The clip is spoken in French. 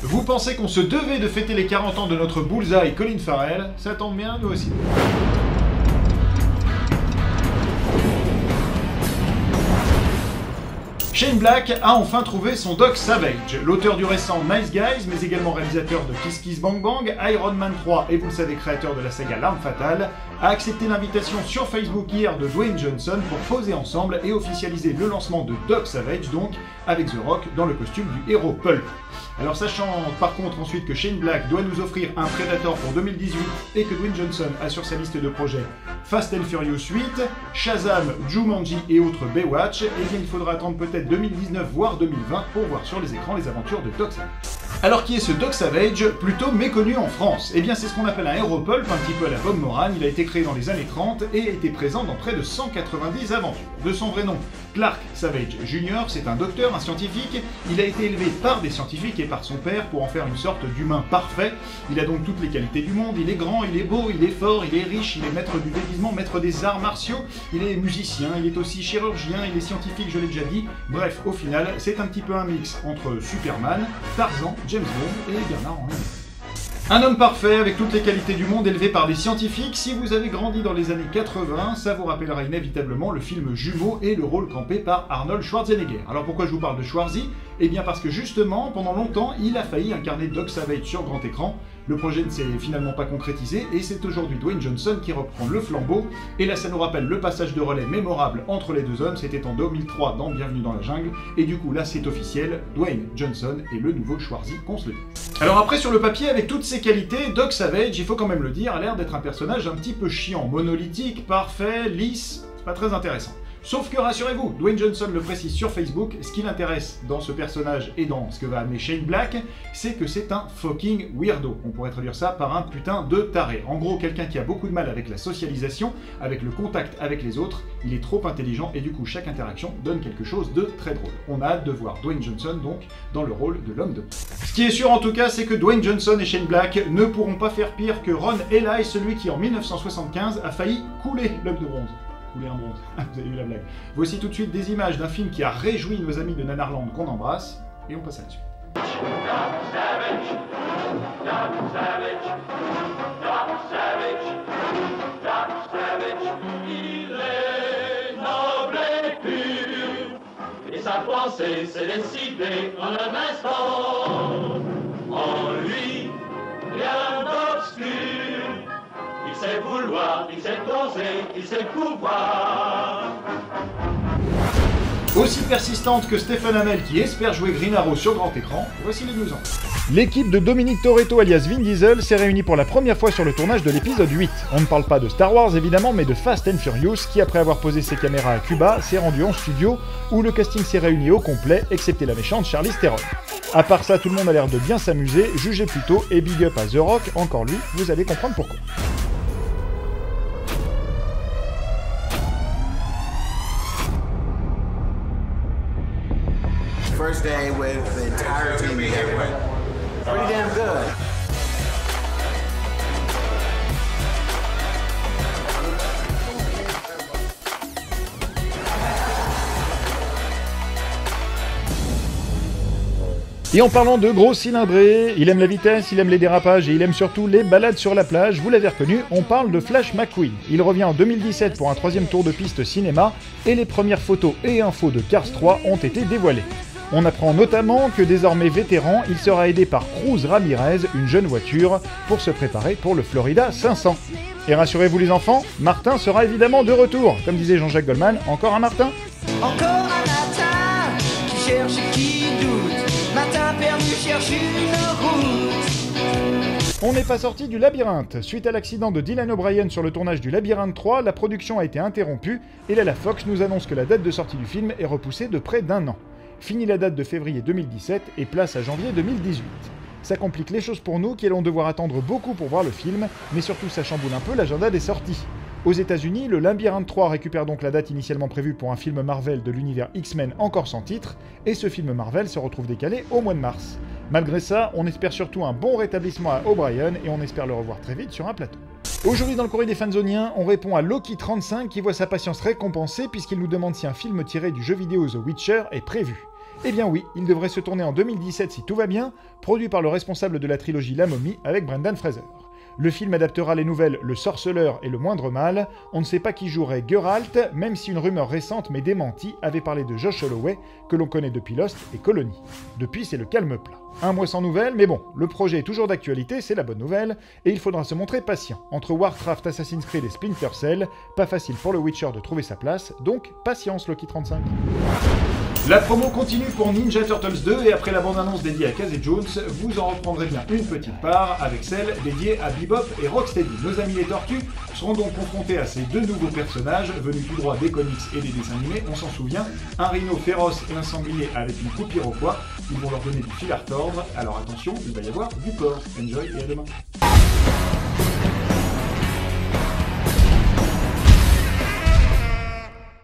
Vous pensez qu'on se devait de fêter les 40 ans de notre bullseye Colin Farrell? Ça tombe bien, nous aussi. Shane Black a enfin trouvé son Doc Savage, l'auteur du récent Nice Guys, mais également réalisateur de Kiss Kiss Bang Bang, Iron Man 3 et vous le savez créateur de la saga L'Arme Fatale, a accepté l'invitation sur Facebook hier de Dwayne Johnson pour poser ensemble et officialiser le lancement de Doc Savage, donc avec The Rock dans le costume du héros Pulp. Alors sachant par contre ensuite que Shane Black doit nous offrir un Predator pour 2018 et que Dwayne Johnson a sur sa liste de projets Fast and Furious 8, Shazam, Jumanji et autres Baywatch, et bien il faudra attendre peut-être 2019 voire 2020 pour voir sur les écrans les aventures de Doc Savage. Alors qui est ce Doc Savage, plutôt méconnu en France? Eh bien c'est ce qu'on appelle un héros pulp, un petit peu à la Bob Moran. Il a été créé dans les années 30 et a été présent dans près de 190 aventures. De son vrai nom, Clark Savage Jr., c'est un docteur, un scientifique. Il a été élevé par des scientifiques et par son père pour en faire une sorte d'humain parfait. Il a donc toutes les qualités du monde, il est grand, il est beau, il est fort, il est riche, il est maître du déguisement, maître des arts martiaux, il est musicien, il est aussi chirurgien, il est scientifique, je l'ai déjà dit. Bref, au final, c'est un petit peu un mix entre Superman, Tarzan, James Bond et Bernard Henry. Un homme parfait avec toutes les qualités du monde élevé par des scientifiques. Si vous avez grandi dans les années 80, ça vous rappellera inévitablement le film Jumeaux et le rôle campé par Arnold Schwarzenegger. Alors pourquoi je vous parle de Schwarzy? Eh bien parce que justement, pendant longtemps, il a failli incarner Doc Savage sur grand écran. Le projet ne s'est finalement pas concrétisé et c'est aujourd'hui Dwayne Johnson qui reprend le flambeau. Et là ça nous rappelle le passage de relais mémorable entre les deux hommes, c'était en 2003 dans Bienvenue dans la jungle. Et du coup là c'est officiel, Dwayne Johnson est le nouveau Schwarzy, qu'on se le dise. Alors après sur le papier, avec toutes ses qualités, Doc Savage, il faut quand même le dire, a l'air d'être un personnage un petit peu chiant, monolithique, parfait, lisse, c'est pas très intéressant. Sauf que rassurez-vous, Dwayne Johnson le précise sur Facebook, ce qui l'intéresse dans ce personnage et dans ce que va amener Shane Black, c'est que c'est un fucking weirdo. On pourrait traduire ça par un putain de taré. En gros, quelqu'un qui a beaucoup de mal avec la socialisation, avec le contact avec les autres, il est trop intelligent et du coup chaque interaction donne quelque chose de très drôle. On a hâte de voir Dwayne Johnson donc dans le rôle de l'homme de... Ce qui est sûr en tout cas, c'est que Dwayne Johnson et Shane Black ne pourront pas faire pire que Ron Ely, celui qui en 1975 a failli couler l'homme de bronze. Couler un bronze. Vous avez eu la blague. Voici tout de suite des images d'un film qui a réjoui nos amis de Nanarland qu'on embrasse, et on passe à la suite. Il est noble et pur, et sa pensée s'est décidée en un instant. En lui, rien d'obscur. Il sait vouloir, il sait oser, il sait pouvoir. Aussi persistante que Stephen Amell qui espère jouer Green Arrow sur grand écran, voici les news. L'équipe de Dominic Toretto alias Vin Diesel s'est réunie pour la première fois sur le tournage de l'épisode 8. On ne parle pas de Star Wars évidemment, mais de Fast and Furious qui, après avoir posé ses caméras à Cuba, s'est rendu en studio où le casting s'est réuni au complet, excepté la méchante Charlize Theron. À part ça, tout le monde a l'air de bien s'amuser, jugez plutôt et big up à The Rock, encore lui, vous allez comprendre pourquoi. First day with the entire team here went pretty damn good. Et en parlant de gros cylindrés, il aime la vitesse, il aime les dérapages et il aime surtout les balades sur la plage, vous l'avez reconnu, on parle de Flash McQueen. Il revient en 2017 pour un troisième tour de piste cinéma et les premières photos et infos de Cars 3 ont été dévoilées. On apprend notamment que désormais vétéran, il sera aidé par Cruz Ramirez, une jeune voiture, pour se préparer pour le Florida 500. Et rassurez-vous les enfants, Martin sera évidemment de retour. Comme disait Jean-Jacques Goldman, encore un Martin. Encore un matin qui cherche et qui doute, matin perdu cherche une route. On n'est pas sorti du labyrinthe. Suite à l'accident de Dylan O'Brien sur le tournage du Labyrinthe 3, la production a été interrompue et là la Fox nous annonce que la date de sortie du film est repoussée de près d'1 an. Fini la date de février 2017 et place à janvier 2018. Ça complique les choses pour nous qui allons devoir attendre beaucoup pour voir le film, mais surtout ça chamboule un peu l'agenda des sorties. Aux États-Unis, le Labyrinthe 3 récupère donc la date initialement prévue pour un film Marvel de l'univers X-Men encore sans titre, et ce film Marvel se retrouve décalé au mois de mars. Malgré ça, on espère surtout un bon rétablissement à O'Brien et on espère le revoir très vite sur un plateau. Aujourd'hui dans le courrier des fanzoniens, on répond à Loki35 qui voit sa patience récompensée puisqu'il nous demande si un film tiré du jeu vidéo The Witcher est prévu. Eh bien oui, il devrait se tourner en 2017 si tout va bien, produit par le responsable de la trilogie La Momie avec Brendan Fraser. Le film adaptera les nouvelles Le Sorceleur et Le Moindre Mal. On ne sait pas qui jouerait Geralt, même si une rumeur récente mais démentie avait parlé de Josh Holloway, que l'on connaît depuis Lost et Colony. Depuis, c'est le calme plat. Un mois sans nouvelles, mais bon, le projet est toujours d'actualité, c'est la bonne nouvelle, et il faudra se montrer patient. Entre Warcraft, Assassin's Creed et Splinter Cell, pas facile pour le Witcher de trouver sa place, donc patience Loki 35. La promo continue pour Ninja Turtles 2 et après la bande-annonce dédiée à Casey Jones, vous en reprendrez bien une petite part avec celle dédiée à Bebop et Rocksteady. Nos amis les Tortues seront donc confrontés à ces deux nouveaux personnages venus tout droit des comics et des dessins animés, on s'en souvient, un rhino féroce et un sanglier avec une coupe iroquois, ils vont leur donner du fil à retordre, alors attention, il va y avoir du porc. Enjoy et à demain.